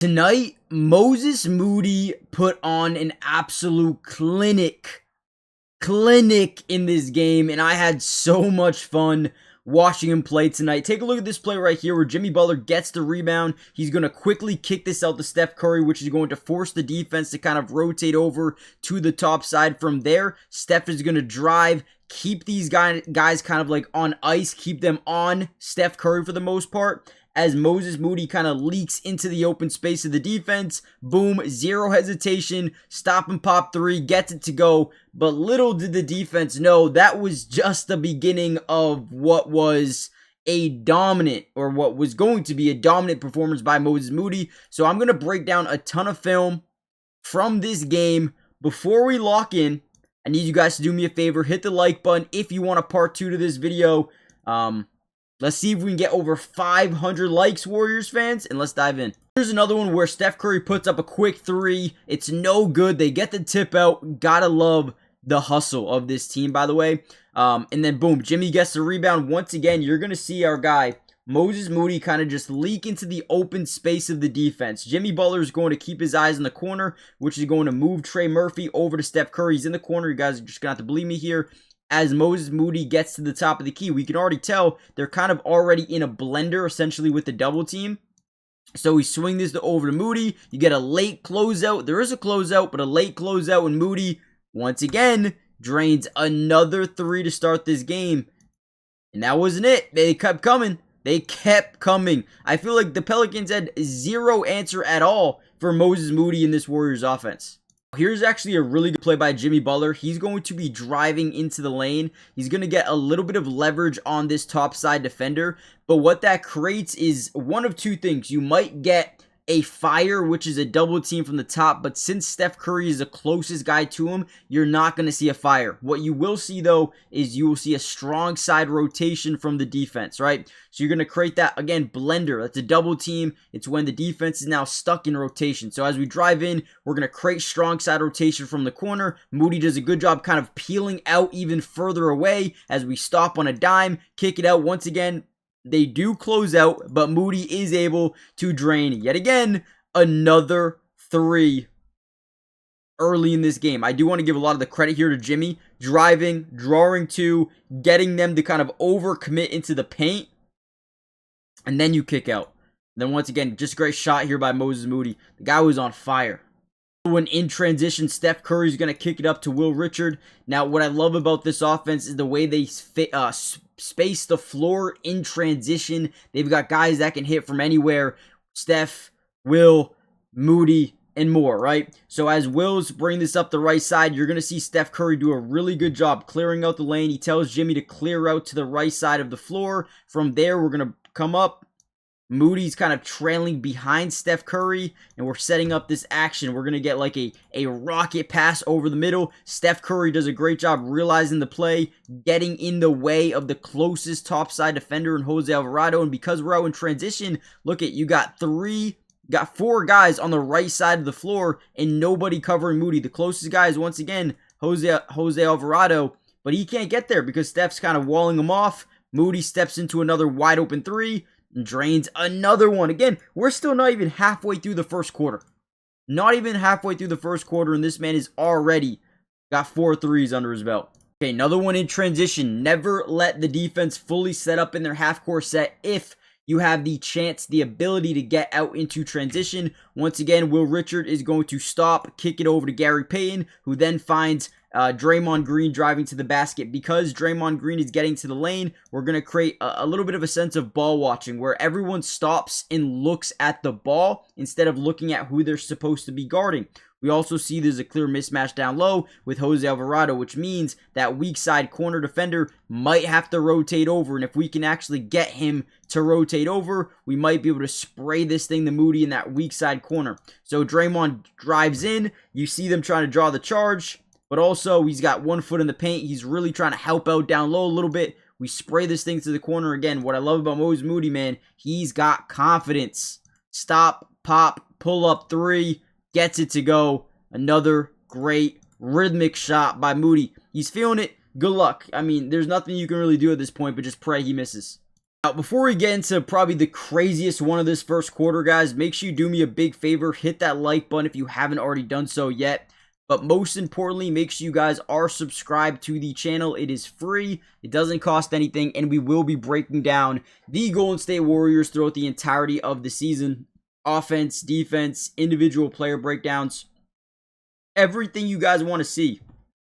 Tonight, Moses Moody put on an absolute clinic in this game, and I had so much fun watching him play tonight. Take a look at this play right here where Jimmy Butler gets the rebound. He's going to quickly kick this out to Steph Curry, which is going to force the defense to kind of rotate over to the top side. From there, Steph is going to drive, keep these guys kind of like on ice, keep them on Steph Curry for the most part. As Moses Moody kind of leaks into the open space of the defense. Boom, zero hesitation, stop and pop three, gets it to go. But little did the defense know that was just the beginning of what was a dominant, or what was going to be a dominant performance by Moses Moody. So I'm going to break down a ton of film from this game. Before we lock in, I need you guys to do me a favor, hit the like button if you want a part 2 to this video. Let's see if we can get over 500 likes, Warriors fans, and let's dive in. Here's another one where Steph Curry puts up a quick three. It's no good. They get the tip out. Gotta love the hustle of this team, by the way. And then, boom, Jimmy gets the rebound. Once again, you're going to see our guy, Moses Moody, kind of just leak into the open space of the defense. Jimmy Butler is going to keep his eyes in the corner, which is going to move Trey Murphy over to Steph Curry. He's in the corner. You guys are just going to have to believe me here. As Moses Moody gets to the top of the key, we can already tell they're kind of already in a blender, essentially, with the double team. So we swing this over to Moody. You get a late closeout. There is a closeout, but a late closeout, and Moody, once again, drains another three to start this game. And that wasn't it. They kept coming. They kept coming. I feel like the Pelicans had zero answer at all for Moses Moody in this Warriors offense. Here's actually a really good play by Jimmy Butler. He's going to be driving into the lane. He's going to get a little bit of leverage on this top side defender. But what that creates is one of two things. You might get a fire, which is a double team from the top. But since Steph Curry is the closest guy to him, you're not going to see a fire. What you will see, though, is you will see a strong side rotation from the defense, right? So you're going to create that, again, blender. That's a double team. It's when the defense is now stuck in rotation. So as we drive in, we're going to create strong side rotation from the corner. Moody does a good job kind of peeling out even further away as we stop on a dime, kick it out once again. They do close out, but Moody is able to drain yet again another three early in this game. I do want to give a lot of the credit here to Jimmy. Driving, drawing two, getting them to kind of overcommit into the paint, and then you kick out. Then once again, just a great shot here by Moses Moody. The guy was on fire. When in transition, Steph Curry is going to kick it up to Will Richard. Now, what I love about this offense is the way they space the floor in transition. They've got guys that can hit from anywhere. Steph, Will, Moody, and more, right? So as Will's bring this up the right side, you're going to see Steph Curry do a really good job clearing out the lane. He tells Jimmy to clear out to the right side of the floor. From there, we're going to come up. Moody's kind of trailing behind Steph Curry, and we're setting up this action. We're going to get like a rocket pass over the middle. Steph Curry does a great job realizing the play, getting in the way of the closest topside defender in Jose Alvarado. And because we're out in transition, look at, you got four guys on the right side of the floor and nobody covering Moody. The closest guy is once again Jose Alvarado, but he can't get there because Steph's kind of walling him off. Moody steps into another wide open three. Drains another one. Again, we're still not even halfway through the first quarter. Not even halfway through the first quarter, and this man is already got 4 threes under his belt. Okay, another one in transition. Never let the defense fully set up in their half-court set if you have the chance, the ability to get out into transition. Once again, Will Richard is going to stop, kick it over to Gary Payton, who then finds Draymond Green driving to the basket. Because Draymond Green is getting to the lane, we're going to create a little bit of a sense of ball watching where everyone stops and looks at the ball instead of looking at who they're supposed to be guarding. We also see there's a clear mismatch down low with Jose Alvarado, which means that weak side corner defender might have to rotate over. And if we can actually get him to rotate over, we might be able to spray this thing to Moody in that weak side corner. So Draymond drives in. You see them trying to draw the charge, but also he's got 1 foot in the paint. He's really trying to help out down low a little bit. We spray this thing to the corner. Again, what I love about Moses Moody, man, he's got confidence. Stop, pop, pull up three. Gets it to go. Another great rhythmic shot by Moody. He's feeling it. Good luck. I mean, there's nothing you can really do at this point but just pray he misses. Now, before we get into probably the craziest one of this first quarter, guys, make sure you do me a big favor. Hit that like button if you haven't already done so yet. But most importantly, make sure you guys are subscribed to the channel. It is free. It doesn't cost anything. And we will be breaking down the Golden State Warriors throughout the entirety of the season. Offense, defense, individual player breakdowns. Everything you guys want to see,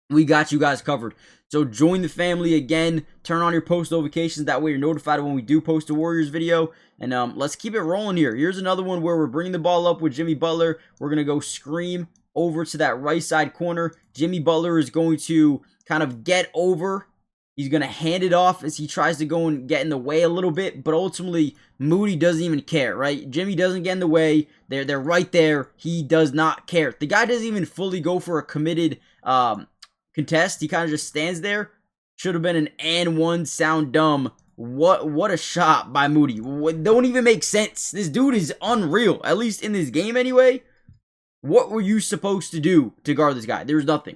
we got you guys covered. So join the family again. Turn on your post notifications. That way you're notified when we do post a Warriors video. And let's keep it rolling here. Here's another one where we're bringing the ball up with Jimmy Butler. We're going to go scream over to that right side corner. Jimmy Butler is going to kind of get over. He's going to hand it off as he tries to go and get in the way a little bit. But ultimately, Moody doesn't even care, right? Jimmy doesn't get in the way. They're right there. He does not care. The guy doesn't even fully go for a committed contest. He kind of just stands there. Should have been an and one, sound dumb. What a shot by Moody. Don't even make sense. This dude is unreal, at least in this game anyway. What were you supposed to do to guard this guy? There's nothing.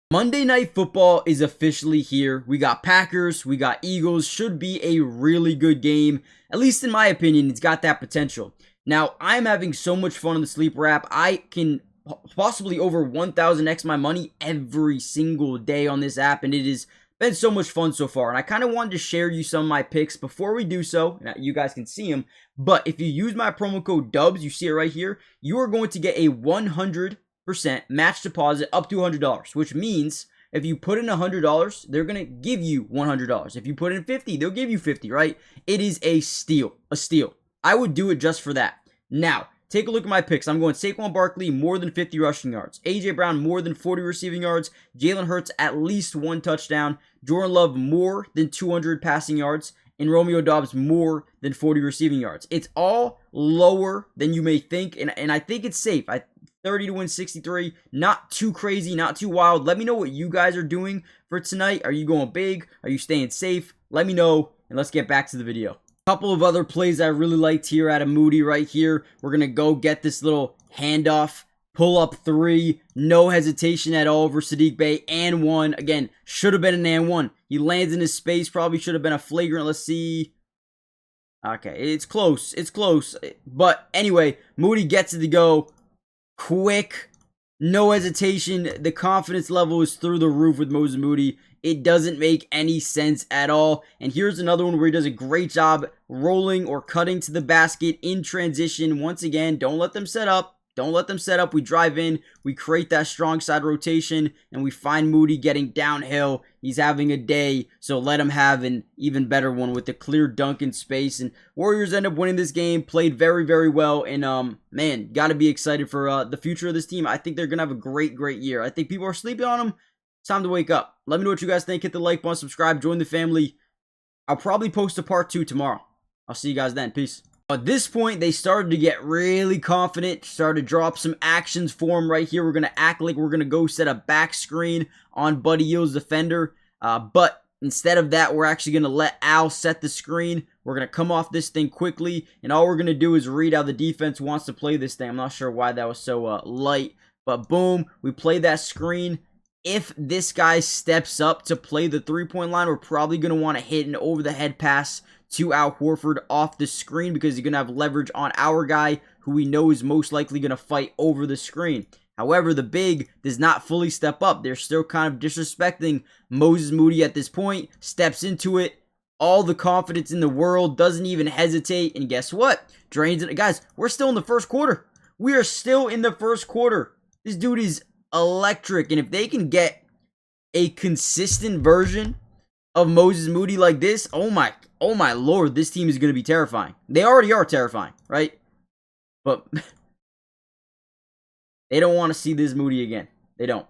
Monday Night Football is officially here. We got Packers, we got Eagles. Should be a really good game. At least in my opinion, it's got that potential. Now, I'm having so much fun on the Sleeper app. I can possibly over 1,000x my money every single day on this app, and it has been so much fun so far. And I kind of wanted to share you some of my picks before we do so. Now, you guys can see them, but if you use my promo code DUBS, you see it right here, you are going to get a 100% match deposit up to $100, which means if you put in $100, they're going to give you $100. If you put in 50, they'll give you 50, right? It is a steal, I would do it just for that. Now, take a look at my picks. I'm going Saquon Barkley, more than 50 rushing yards. A.J. Brown, more than 40 receiving yards. Jalen Hurts, at least 1 touchdown. Jordan Love, more than 200 passing yards. And Romeo Doubs, more than 40 receiving yards. It's all lower than you may think, and I think it's safe. 30 to win 63. Not too crazy, not too wild. Let me know what you guys are doing for tonight. Are you going big? Are you staying safe? Let me know, and let's get back to the video. Couple of other plays I really liked here out of Moody right here. We're going to go get this little handoff, pull up 3, no hesitation at all over Sadiq Bey, and 1. Again, should have been an and 1. He lands in his space, probably should have been a flagrant. Let's see. Okay, it's close. It's close. But anyway, Moody gets it to go quick, no hesitation. The confidence level is through the roof with Moses Moody. It doesn't make any sense at all. And here's another one where he does a great job rolling or cutting to the basket in transition. Once again, don't let them set up. Don't let them set up. We drive in, we create that strong side rotation, and we find Moody getting downhill. He's having a day, so let him have an even better one with a clear dunk in space. And Warriors end up winning this game, played very, very well. And, man, got to be excited for the future of this team. I think they're going to have a great, great year. I think people are sleeping on them. It's time to wake up. Let me know what you guys think. Hit the like button, subscribe, join the family. I'll probably post a part 2 tomorrow. I'll see you guys then. Peace. At this point, they started to get really confident, started to drop some actions for him right here. We're going to act like we're going to go set a back screen on Buddy Hield's defender. But instead of that, we're actually going to let Al set the screen. We're going to come off this thing quickly, and all we're going to do is read how the defense wants to play this thing. I'm not sure why that was so light, but boom, we play that screen. If this guy steps up to play the three-point line, we're probably going to want to hit an over-the-head pass to Al Horford off the screen because he's going to have leverage on our guy who we know is most likely going to fight over the screen. However, the big does not fully step up. They're still kind of disrespecting Moses Moody at this point. Steps into it. All the confidence in the world. Doesn't even hesitate. And guess what? Drains it. Guys, we're still in the first quarter. We are still in the first quarter. This dude is electric. And if they can get a consistent version of Moses Moody like this, oh my lord, this team is going to be terrifying. They already are terrifying, right? But they don't want to see this Moody again. They don't.